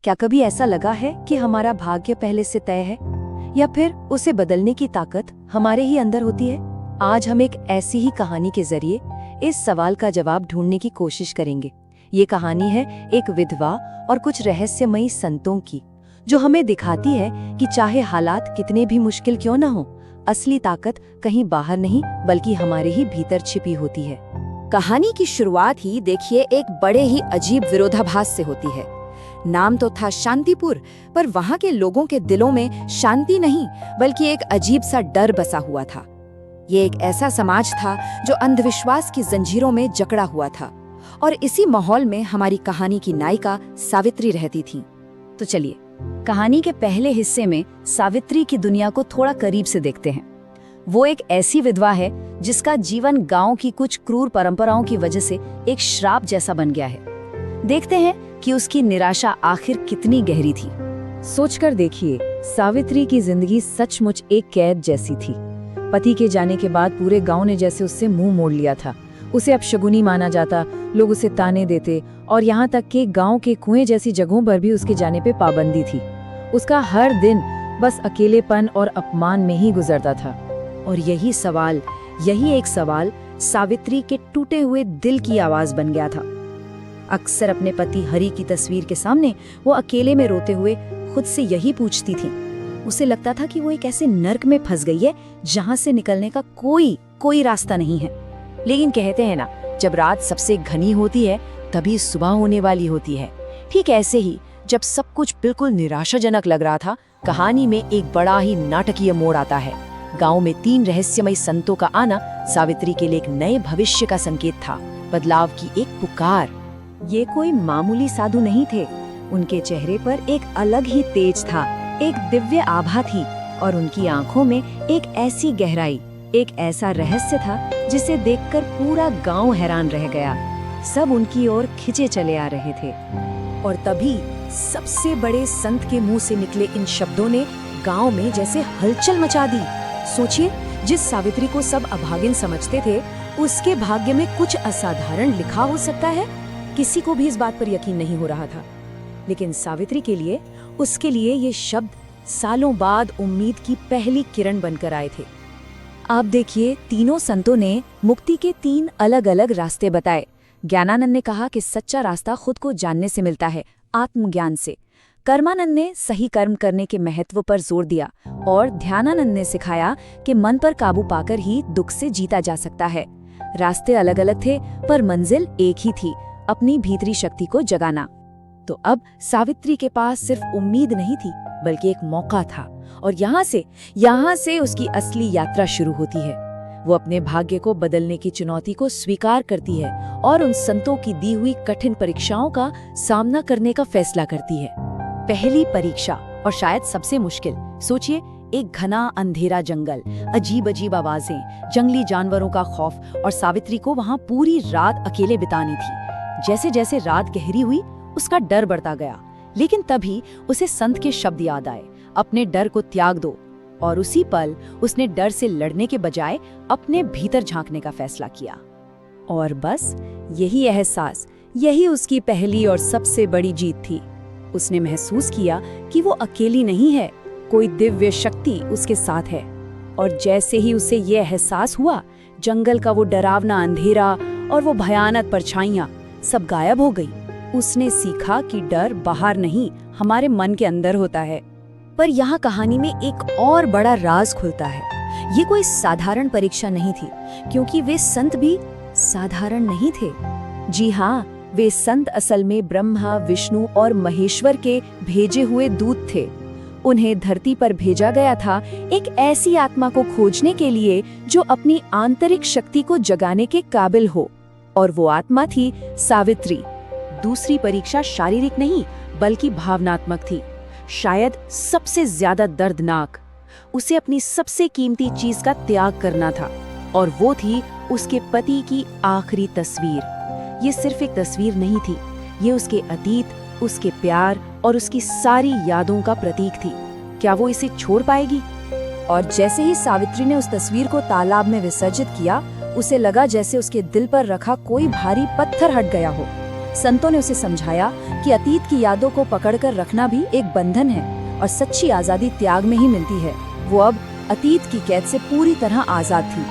क्या कभी ऐसा लगा है कि हमारा भाग्य पहले से तय है, या फिर उसे बदलने की ताकत हमारे ही अंदर होती है? आज हम एक ऐसी ही कहानी के जरिए इस सवाल का जवाब ढूंढने की कोशिश करेंगे। ये कहानी है एक विधवा और कुछ रहस्यमयी संतों की, जो हमें दिखाती है कि चाहे हालात कितने भी मुश्किल क्यों न हो, असली ताकत कहीं बाहर नहीं बल्कि हमारे ही भीतर छिपी होती है। कहानी की शुरुआत ही देखिए एक बड़े ही अजीब विरोधाभास से होती है। नाम तो था शांतिपुर, पर वहाँ के लोगों के दिलों में शांति नहीं बल्कि एक अजीब सा डर बसा हुआ था। ये एक ऐसा समाज था जो अंधविश्वास की जंजीरों में जकड़ा हुआ था, और इसी माहौल में हमारी कहानी की नायिका सावित्री रहती थी। तो चलिए कहानी के पहले हिस्से में सावित्री की दुनिया को थोड़ा करीब से देखते हैं। वो एक ऐसी विधवा है जिसका जीवन गांव की कुछ क्रूर परंपराओं की वजह से एक श्राप जैसा बन गया है। देखते हैं कि उसकी निराशा आखिर कितनी गहरी थी। सोचकर देखिए, सावित्री की जिंदगी सचमुच एक कैद जैसी थी। पति के जाने के बाद पूरे गांव ने जैसे उससे मुंह मोड़ लिया था। उसे अपशगुनी माना जाता, लोग उसे ताने देते, और यहाँ तक कि गांव के कुएं जैसी जगहों पर भी उसके जाने पे पाबंदी थी। उसका हर दिन बस अकेलेपन और अपमान में ही गुजरता था। और यही एक सवाल सावित्री के टूटे हुए दिल की आवाज बन गया था। अक्सर अपने पति हरि की तस्वीर के सामने वो अकेले में रोते हुए खुद से यही पूछती थी। उसे लगता था कि वो एक ऐसे नर्क में फंस गई है जहां से निकलने का कोई रास्ता नहीं है। लेकिन कहते हैं ना, जब रात सबसे घनी होती है तभी सुबह होने वाली होती है। ठीक ऐसे ही जब सब कुछ बिल्कुल निराशाजनक लग रहा था, कहानी में एक बड़ा ही नाटकीय मोड़ आता है। गांव में 3 रहस्यमयी संतों का आना सावित्री के लिए एक नए भविष्य का संकेत था, बदलाव की एक पुकार। ये कोई मामूली साधु नहीं थे। उनके चेहरे पर एक अलग ही तेज था, एक दिव्य आभा थी, और उनकी आंखों में एक ऐसी गहराई, एक ऐसा रहस्य था जिसे देखकर पूरा गांव हैरान रह गया। सब उनकी ओर खिंचे चले आ रहे थे। और तभी सबसे बड़े संत के मुंह से निकले इन शब्दों ने गांव में जैसे हलचल मचा दी। सोचिए, जिस सावित्री को सब अभागिन समझते थे, उसके भाग्य में कुछ असाधारण लिखा हो सकता है। किसी को भी इस बात पर यकीन नहीं हो रहा था, लेकिन सावित्री के लिए, उसके लिए ये शब्द सालों बाद उम्मीद की पहली किरण बनकर आए थे। आप देखिए, तीनों संतों ने मुक्ति के 3 अलग-अलग रास्ते बताए। ज्ञानानंद ने कहा कि सच्चा रास्ता खुद को जानने से मिलता है, आत्मज्ञान से। कर्मानंद ने सही कर्म करने के महत्व पर जोर दिया, और ध्यानानंद ने सिखाया कि मन पर काबू पाकर ही दुख से जीता जा सकता है। रास्ते अलग अलग थे, पर मंजिल एक ही थी, अपनी भीतरी शक्ति को जगाना। तो अब सावित्री के पास सिर्फ उम्मीद नहीं थी बल्कि एक मौका था, और यहाँ से उसकी असली यात्रा शुरू होती है। वो अपने भाग्य को बदलने की चुनौती को स्वीकार करती है और उन संतों की दी हुई कठिन परीक्षाओं का सामना करने का फैसला करती है। पहली परीक्षा, और शायद सबसे मुश्किल। सोचिए, एक घना अंधेरा जंगल, अजीब अजीब आवाजें, जंगली जानवरों का खौफ, और सावित्री को वहाँ पूरी रात अकेले बितानी थी। जैसे जैसे रात गहरी हुई, उसका डर बढ़ता गया। लेकिन तभी उसे संत के शब्द याद आए, अपने डर को त्याग दो। और उसी पल उसने डर से लड़ने के बजाय अपने भीतर झांकने का फैसला किया। और बस यही एहसास, यही उसकी पहली और सबसे बड़ी जीत थी। उसने महसूस किया कि वो अकेली नहीं है, कोई दिव्य शक्ति उसके साथ है। और जैसे ही उसे ये एहसास हुआ, जंगल का वो डरावना अंधेरा और वो भयानक परछाइयां सब गायब हो गई। उसने सीखा कि डर बाहर नहीं, हमारे मन के अंदर होता है। पर यहाँ कहानी में एक और बड़ा राज खुलता है। ये कोई साधारण परीक्षा नहीं थी, क्योंकि वे संत भी साधारण नहीं थे। जी हाँ, वे संत असल में ब्रह्मा, विष्णु और महेश्वर के भेजे हुए दूत थे। उन्हें धरती पर भेजा गया था एक ऐसी आत्मा को खोजने के लिए जो अपनी आंतरिक शक्ति को जगाने के काबिल हो, और वो आत्मा थी सावित्री। दूसरी परीक्षा शारीरिक नहीं बल्कि भावनात्मक थी, शायद सबसे ज्यादा दर्दनाक। उसे अपनी सबसे कीमती चीज का त्याग करना था, और वो थी उसके पति की आखिरी तस्वीर। ये सिर्फ एक तस्वीर नहीं थी, ये उसके अतीत, उसके प्यार और उसकी सारी यादों का प्रतीक थी। क्या वो इसे छोड़ पाएगी? और जैसे ही सावित्री ने उस तस्वीर को तालाब में विसर्जित किया, उसे लगा जैसे उसके दिल पर रखा कोई भारी पत्थर हट गया हो। संतों ने उसे समझाया कि अतीत की यादों को पकड़कर रखना भी एक बंधन है और सच्ची आजादी त्याग में ही मिलती है। वो अब अतीत की कैद से पूरी तरह आजाद थी।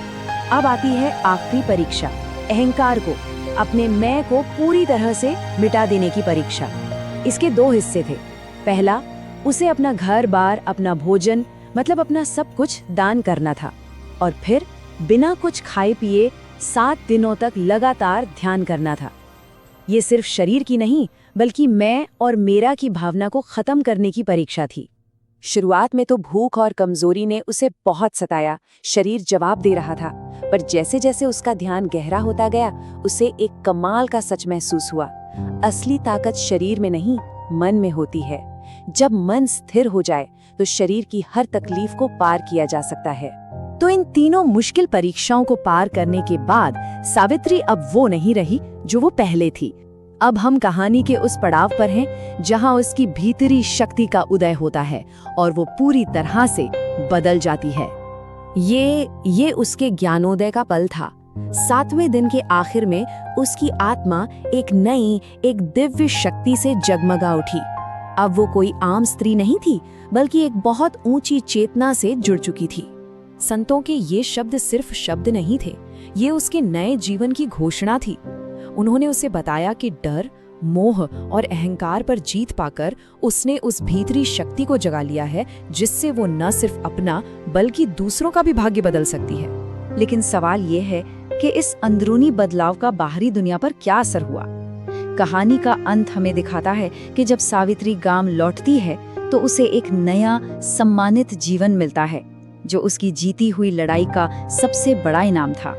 अब आती है आखिरी परीक्षा, अहंकार को, अपने मैं को पूरी तरह से मिटा देने की परीक्षा। इसके 2 हिस्से थे। पहला, उसे अपना घर बार, अपना भोजन, मतलब अपना सब कुछ दान करना था। और फिर बिना कुछ खाए पिए 7 दिनों तक लगातार ध्यान करना था। ये सिर्फ शरीर की नहीं, बल्कि मैं और मेरा की भावना को खत्म करने की परीक्षा थी। शुरुआत में तो भूख और कमजोरी ने उसे बहुत सताया, शरीर जवाब दे रहा था। पर जैसे जैसे उसका ध्यान गहरा होता गया, उसे एक कमाल का सच महसूस हुआ। असली ताकत शरीर में नहीं, मन में होती है। जब मन स्थिर हो जाए तो शरीर की हर तकलीफ को पार किया जा सकता है। तो इन तीनों मुश्किल परीक्षाओं को पार करने के बाद सावित्री अब वो नहीं रही जो वो पहले थी। अब हम कहानी के उस पड़ाव पर हैं जहां उसकी भीतरी शक्ति का उदय होता है और वो पूरी तरह से बदल जाती है। ये उसके ज्ञानोदय का पल था। 7वें दिन के आखिर में उसकी आत्मा एक नई, एक दिव्य शक्ति से जगमगा उठी। अब वो कोई आम स्त्री नहीं थी, बल्कि एक बहुत ऊंची चेतना से जुड़ चुकी थी। संतों के ये शब्द सिर्फ शब्द नहीं थे, ये उसके नए जीवन की घोषणा थी। उन्होंने उसे बताया कि डर, मोह और अहंकार पर जीत पाकर उसने उस भीतरी शक्ति को जगा लिया है, जिससे वो न सिर्फ अपना बल्कि दूसरों का भी भाग्य बदल सकती है। लेकिन सवाल ये है कि इस अंदरूनी बदलाव का बाहरी दुनिया पर क्या असर हुआ। कहानी का अंत हमें दिखाता है कि जब सावित्री गांव लौटती है तो उसे एक नया सम्मानित जीवन मिलता है, जो उसकी जीती हुई लड़ाई का सबसे बड़ा इनाम था।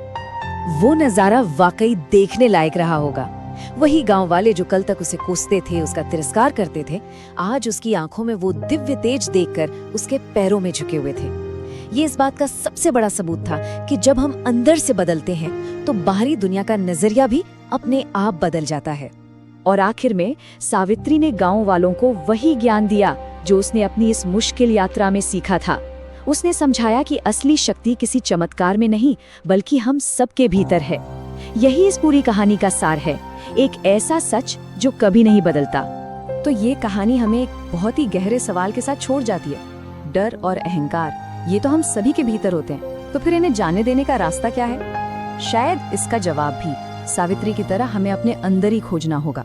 वो नजारा वाकई देखने लायक रहा होगा। वही गांव वाले जो कल तक उसे कोसते थे, उसका तिरस्कार करते थे, आज उसकी आंखों में वो दिव्य तेज देखकर उसके पैरों में झुके हुए थे। ये इस बात का सबसे बड़ा सबूत था कि जब हम अंदर से बदलते हैं तो बाहरी दुनिया का नजरिया भी अपने आप बदल जाता है। और आखिर में सावित्री ने गांव वालों को वही ज्ञान दिया जो उसने अपनी इस मुश्किल यात्रा में सीखा था। उसने समझाया कि असली शक्ति किसी चमत्कार में नहीं, बल्कि हम सबके भीतर है। यही इस पूरी कहानी का सार है, एक ऐसा सच जो कभी नहीं बदलता। तो ये कहानी हमें एक बहुत ही गहरे सवाल के साथ छोड़ जाती है। डर और अहंकार, ये तो हम सभी के भीतर होते हैं, तो फिर इन्हें जाने देने का रास्ता क्या है? शायद इसका जवाब भी सावित्री की तरह हमें अपने अंदर ही खोजना होगा।